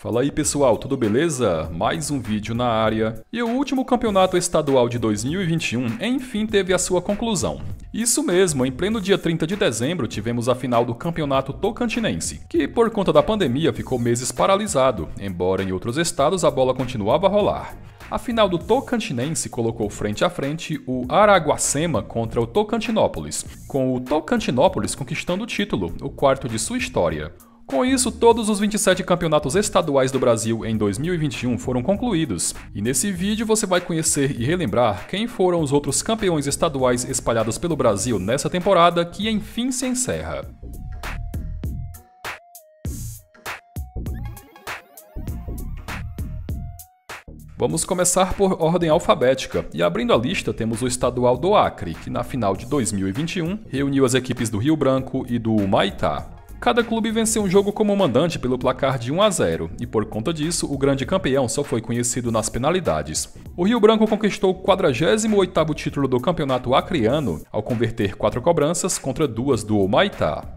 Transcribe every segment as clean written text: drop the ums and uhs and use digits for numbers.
Fala aí pessoal, tudo beleza? Mais um vídeo na área. E o último campeonato estadual de 2021 enfim teve a sua conclusão. Isso mesmo, em pleno dia 30 de dezembro tivemos a final do campeonato tocantinense, que por conta da pandemia ficou meses paralisado, embora em outros estados a bola continuava a rolar. A final do Tocantinense colocou frente a frente o Araguacema contra o Tocantinópolis, com o Tocantinópolis conquistando o título, o quarto de sua história. Com isso, todos os 27 campeonatos estaduais do Brasil em 2021 foram concluídos, e nesse vídeo você vai conhecer e relembrar quem foram os outros campeões estaduais espalhados pelo Brasil nessa temporada que enfim se encerra. Vamos começar por ordem alfabética, e abrindo a lista temos o estadual do Acre, que na final de 2021 reuniu as equipes do Rio Branco e do Humaitá. Cada clube venceu um jogo como mandante pelo placar de 1-0, e por conta disso, o grande campeão só foi conhecido nas penalidades. O Rio Branco conquistou o 48º título do campeonato acreano, ao converter 4 cobranças contra 2 do Humaitá.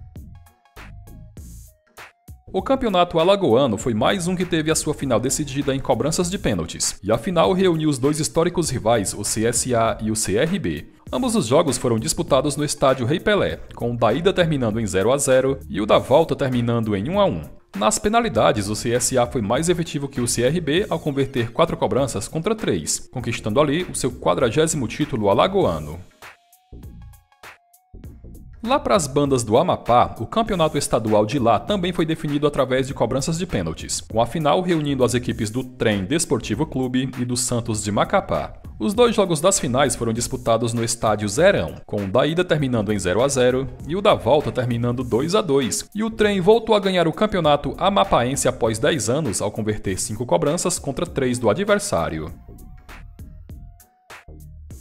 O campeonato alagoano foi mais um que teve a sua final decidida em cobranças de pênaltis, e a final reuniu os dois históricos rivais, o CSA e o CRB. Ambos os jogos foram disputados no estádio Rei Pelé, com o da ida terminando em 0-0 e o da volta terminando em 1-1. Nas penalidades, o CSA foi mais efetivo que o CRB ao converter 4 cobranças contra 3, conquistando ali o seu 40º título alagoano. Lá para as bandas do Amapá, o campeonato estadual de lá também foi definido através de cobranças de pênaltis, com a final reunindo as equipes do Trem Desportivo Clube e do Santos de Macapá. Os dois jogos das finais foram disputados no estádio Zerão, com o da ida terminando em 0-0 e o da volta terminando 2-2, e o Trem voltou a ganhar o campeonato amapaense após 10 anos ao converter 5 cobranças contra 3 do adversário.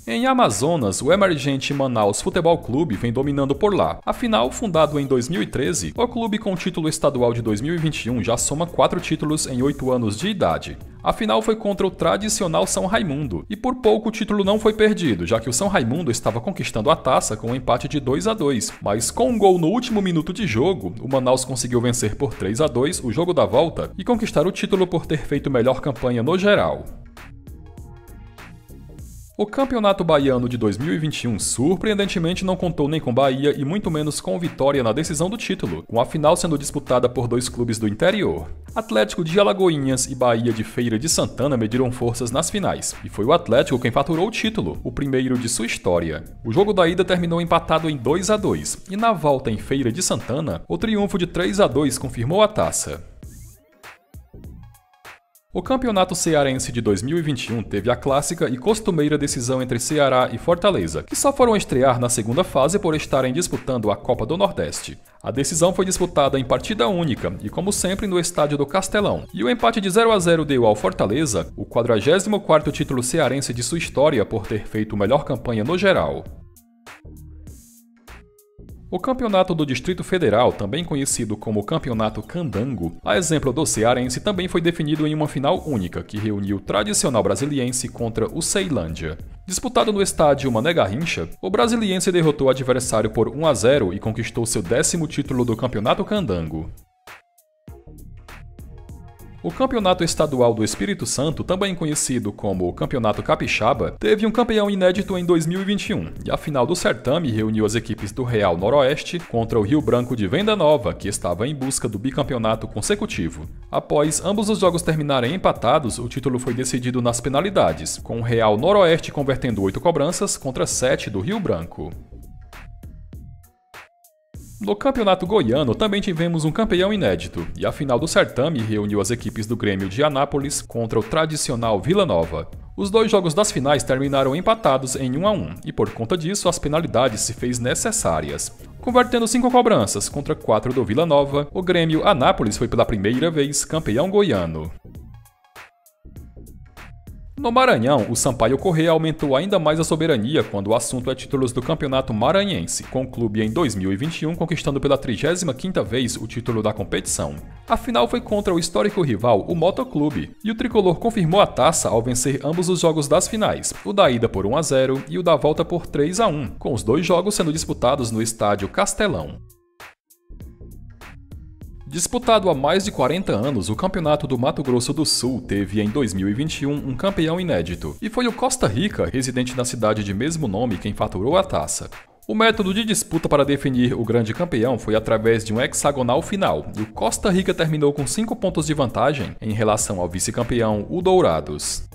Em Amazonas, o emergente Manaus Futebol Clube vem dominando por lá. Afinal, fundado em 2013, o clube com o título estadual de 2021 já soma 4 títulos em 8 anos de idade. A final foi contra o tradicional São Raimundo, e por pouco o título não foi perdido, já que o São Raimundo estava conquistando a taça com um empate de 2-2, mas com um gol no último minuto de jogo, o Manaus conseguiu vencer por 3-2 o jogo da volta e conquistar o título por ter feito melhor campanha no geral. O Campeonato Baiano de 2021 surpreendentemente não contou nem com Bahia e muito menos com Vitória na decisão do título, com a final sendo disputada por 2 clubes do interior. Atlético de Alagoinhas e Bahia de Feira de Santana mediram forças nas finais, e foi o Atlético quem faturou o título, o primeiro de sua história. O jogo da ida terminou empatado em 2-2, e na volta em Feira de Santana, o triunfo de 3-2 confirmou a taça. O Campeonato Cearense de 2021 teve a clássica e costumeira decisão entre Ceará e Fortaleza, que só foram estrear na segunda fase por estarem disputando a Copa do Nordeste. A decisão foi disputada em partida única e, como sempre, no estádio do Castelão, e o empate de 0-0 deu ao Fortaleza o 44º título cearense de sua história por ter feito melhor campanha no geral. O Campeonato do Distrito Federal, também conhecido como Campeonato Candango, a exemplo do cearense, também foi definido em uma final única, que reuniu o tradicional brasiliense contra o Ceilândia. Disputado no estádio Mané Garrincha, o brasiliense derrotou o adversário por 1-0 e conquistou seu 10º título do Campeonato Candango. O Campeonato Estadual do Espírito Santo, também conhecido como Campeonato Capixaba, teve um campeão inédito em 2021, e a final do certame reuniu as equipes do Real Noroeste contra o Rio Branco de Venda Nova, que estava em busca do bicampeonato consecutivo. Após ambos os jogos terminarem empatados, o título foi decidido nas penalidades, com o Real Noroeste convertendo 8 cobranças contra 7 do Rio Branco. No Campeonato Goiano também tivemos um campeão inédito, e a final do certame reuniu as equipes do Grêmio de Anápolis contra o tradicional Vila Nova. Os dois jogos das finais terminaram empatados em 1-1, e por conta disso as penalidades se fez necessárias. Convertendo 5 cobranças contra 4 do Vila Nova, o Grêmio Anápolis foi pela primeira vez campeão goiano. No Maranhão, o Sampaio Corrêa aumentou ainda mais a soberania quando o assunto é títulos do Campeonato Maranhense, com o clube em 2021 conquistando pela 35ª vez o título da competição. A final foi contra o histórico rival, o Motoclube, e o tricolor confirmou a taça ao vencer ambos os jogos das finais, o da ida por 1-0 e o da volta por 3-1, com os dois jogos sendo disputados no estádio Castelão. Disputado há mais de 40 anos, o Campeonato do Mato Grosso do Sul teve em 2021 um campeão inédito, e foi o Costa Rica, residente na cidade de mesmo nome, quem faturou a taça. O método de disputa para definir o grande campeão foi através de um hexagonal final, e o Costa Rica terminou com 5 pontos de vantagem em relação ao vice-campeão, o Dourados.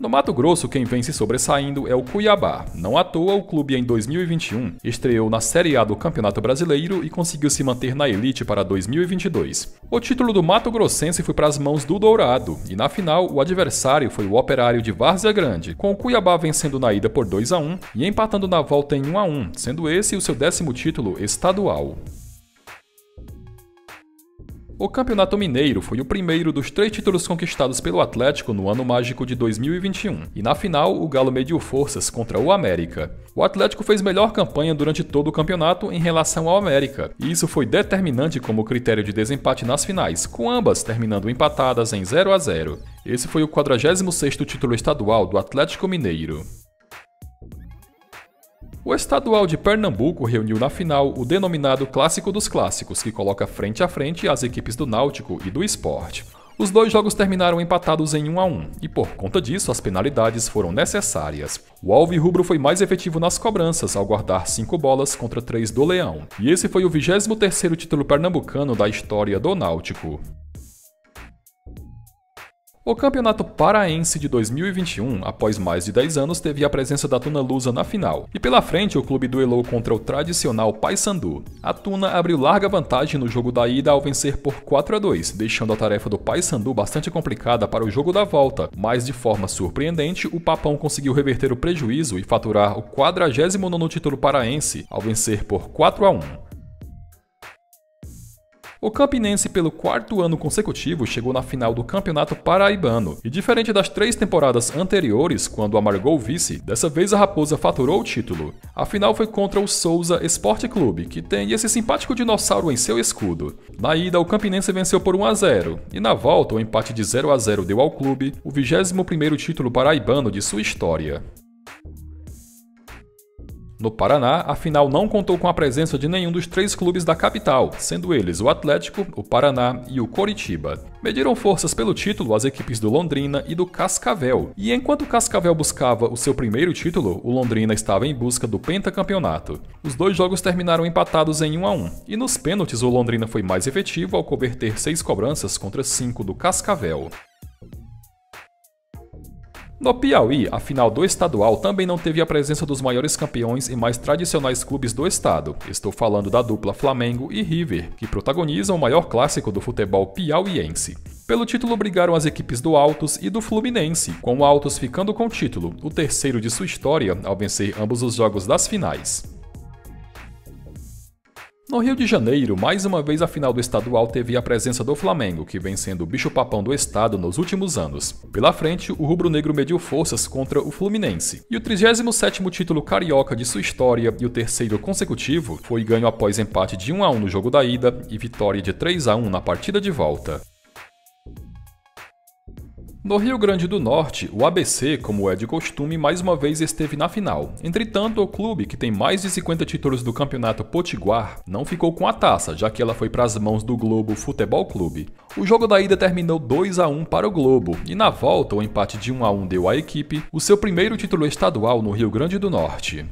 No Mato Grosso, quem vem se sobressaindo é o Cuiabá. Não à toa, o clube em 2021 estreou na Série A do Campeonato Brasileiro e conseguiu se manter na elite para 2022. O título do Mato Grossense foi para as mãos do Dourado, e na final o adversário foi o Operário de Várzea Grande, com o Cuiabá vencendo na ida por 2-1 e empatando na volta em 1-1, sendo esse o seu 10º título estadual. O Campeonato Mineiro foi o primeiro dos 3 títulos conquistados pelo Atlético no ano mágico de 2021, e na final o Galo mediu forças contra o América. O Atlético fez melhor campanha durante todo o campeonato em relação ao América, e isso foi determinante como critério de desempate nas finais, com ambas terminando empatadas em 0-0. Esse foi o 46º título estadual do Atlético Mineiro. O estadual de Pernambuco reuniu na final o denominado Clássico dos Clássicos, que coloca frente a frente as equipes do Náutico e do Sport. Os 2 jogos terminaram empatados em 1-1, e por conta disso as penalidades foram necessárias. O alvirrubro foi mais efetivo nas cobranças, ao guardar 5 bolas contra 3 do Leão, e esse foi o 23º título pernambucano da história do Náutico. O Campeonato Paraense de 2021, após mais de 10 anos, teve a presença da Tuna Lusa na final, e pela frente o clube duelou contra o tradicional Paysandu. A Tuna abriu larga vantagem no jogo da ida ao vencer por 4-2, deixando a tarefa do Paysandu bastante complicada para o jogo da volta, mas de forma surpreendente o Papão conseguiu reverter o prejuízo e faturar o 49º título paraense ao vencer por 4-1. O Campinense, pelo 4º ano consecutivo, chegou na final do Campeonato Paraibano, e diferente das 3 temporadas anteriores, quando amargou o vice, dessa vez a Raposa faturou o título. A final foi contra o Souza Esporte Clube, que tem esse simpático dinossauro em seu escudo. Na ida, o Campinense venceu por 1-0, e na volta o empate de 0-0 deu ao clube o 21º título paraibano de sua história. No Paraná, a final não contou com a presença de nenhum dos 3 clubes da capital, sendo eles o Atlético, o Paraná e o Coritiba. Mediram forças pelo título as equipes do Londrina e do Cascavel, e enquanto o Cascavel buscava o seu primeiro título, o Londrina estava em busca do pentacampeonato. Os 2 jogos terminaram empatados em 1-1, e nos pênaltis o Londrina foi mais efetivo ao converter 6 cobranças contra 5 do Cascavel. No Piauí, a final do estadual também não teve a presença dos maiores campeões e mais tradicionais clubes do estado. Estou falando da dupla Flamengo e River, que protagonizam o maior clássico do futebol piauiense. Pelo título brigaram as equipes do Altos e do Fluminense, com o Altos ficando com o título, o 3º de sua história, ao vencer ambos os jogos das finais. No Rio de Janeiro, mais uma vez a final do estadual teve a presença do Flamengo, que vem sendo o bicho-papão do estado nos últimos anos. Pela frente, o rubro-negro mediu forças contra o Fluminense. E o 37º título carioca de sua história e o 3º consecutivo foi ganho após empate de 1-1 no jogo da ida e vitória de 3-1 na partida de volta. No Rio Grande do Norte, o ABC, como é de costume, mais uma vez esteve na final. Entretanto, o clube, que tem mais de 50 títulos do Campeonato Potiguar, não ficou com a taça, já que ela foi para as mãos do Globo Futebol Clube. O jogo da ida terminou 2-1 para o Globo, e na volta o empate de 1-1 deu à equipe o seu primeiro título estadual no Rio Grande do Norte.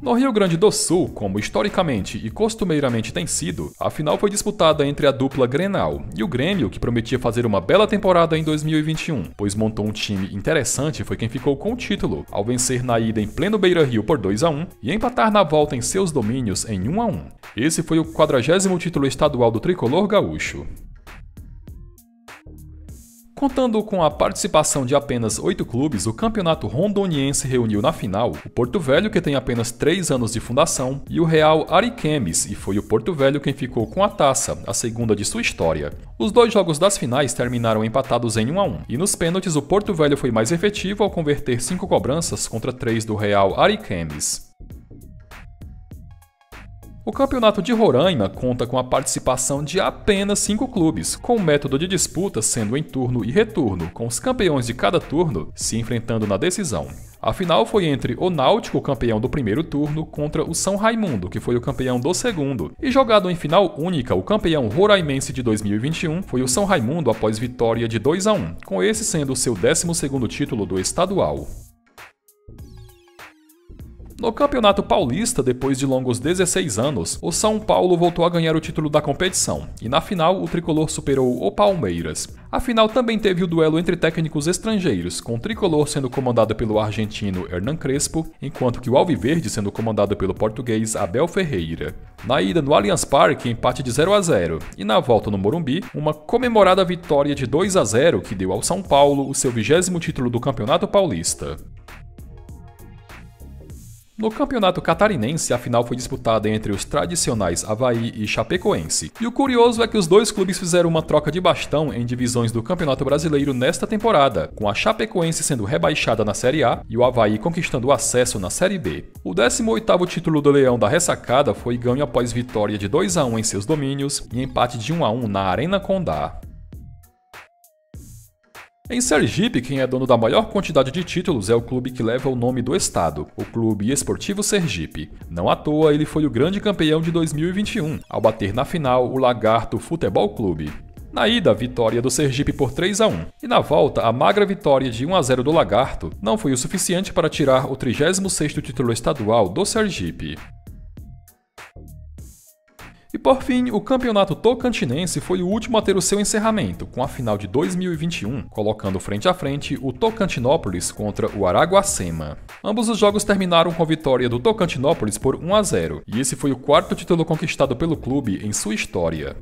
No Rio Grande do Sul, como historicamente e costumeiramente tem sido, a final foi disputada entre a dupla Grenal e o Grêmio, que prometia fazer uma bela temporada em 2021, pois montou um time interessante, foi quem ficou com o título, ao vencer na ida em pleno Beira-Rio por 2-1 e empatar na volta em seus domínios em 1-1. Esse foi o 40º título estadual do tricolor gaúcho. Contando com a participação de apenas 8 clubes, o campeonato rondoniense reuniu na final o Porto Velho, que tem apenas 3 anos de fundação, e o Real Ariquemes, e foi o Porto Velho quem ficou com a taça, a segunda de sua história. Os 2 jogos das finais terminaram empatados em 1-1, e nos pênaltis o Porto Velho foi mais efetivo ao converter 5 cobranças contra 3 do Real Ariquemes. O campeonato de Roraima conta com a participação de apenas 5 clubes, com o método de disputa sendo em turno e retorno, com os campeões de cada turno se enfrentando na decisão. A final foi entre o Náutico, campeão do primeiro turno, contra o São Raimundo, que foi o campeão do segundo. E jogado em final única, o campeão roraimense de 2021 foi o São Raimundo após vitória de 2-1, com esse sendo o seu 12º título do estadual. No Campeonato Paulista, depois de longos 16 anos, o São Paulo voltou a ganhar o título da competição, e na final o tricolor superou o Palmeiras. A final também teve o duelo entre técnicos estrangeiros, com o tricolor sendo comandado pelo argentino Hernan Crespo, enquanto que o alviverde sendo comandado pelo português Abel Ferreira. Na ida no Allianz Parque, empate de 0-0, e na volta no Morumbi, uma comemorada vitória de 2-0 que deu ao São Paulo o seu 20º título do Campeonato Paulista. No Campeonato Catarinense, a final foi disputada entre os tradicionais Avaí e Chapecoense. E o curioso é que os dois clubes fizeram uma troca de bastão em divisões do Campeonato Brasileiro nesta temporada, com a Chapecoense sendo rebaixada na Série A e o Avaí conquistando o acesso na Série B. O 18º título do Leão da Ressacada foi ganho após vitória de 2-1 em seus domínios e empate de 1-1 na Arena Condá. Em Sergipe, quem é dono da maior quantidade de títulos é o clube que leva o nome do estado, o Clube Esportivo Sergipe. Não à toa, ele foi o grande campeão de 2021, ao bater na final o Lagarto Futebol Clube. Na ida, a vitória do Sergipe por 3-1, e na volta, a magra vitória de 1-0 do Lagarto não foi o suficiente para tirar o 36º título estadual do Sergipe. E por fim, o Campeonato Tocantinense foi o último a ter o seu encerramento, com a final de 2021, colocando frente a frente o Tocantinópolis contra o Araguacema. Ambos os jogos terminaram com a vitória do Tocantinópolis por 1-0, e esse foi o 4º título conquistado pelo clube em sua história.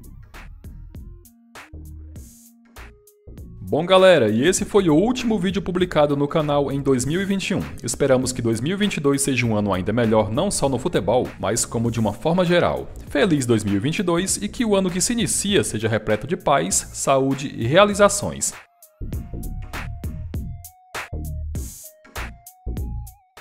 Bom galera, e esse foi o último vídeo publicado no canal em 2021. Esperamos que 2022 seja um ano ainda melhor não só no futebol, mas como de uma forma geral. Feliz 2022 e que o ano que se inicia seja repleto de paz, saúde e realizações.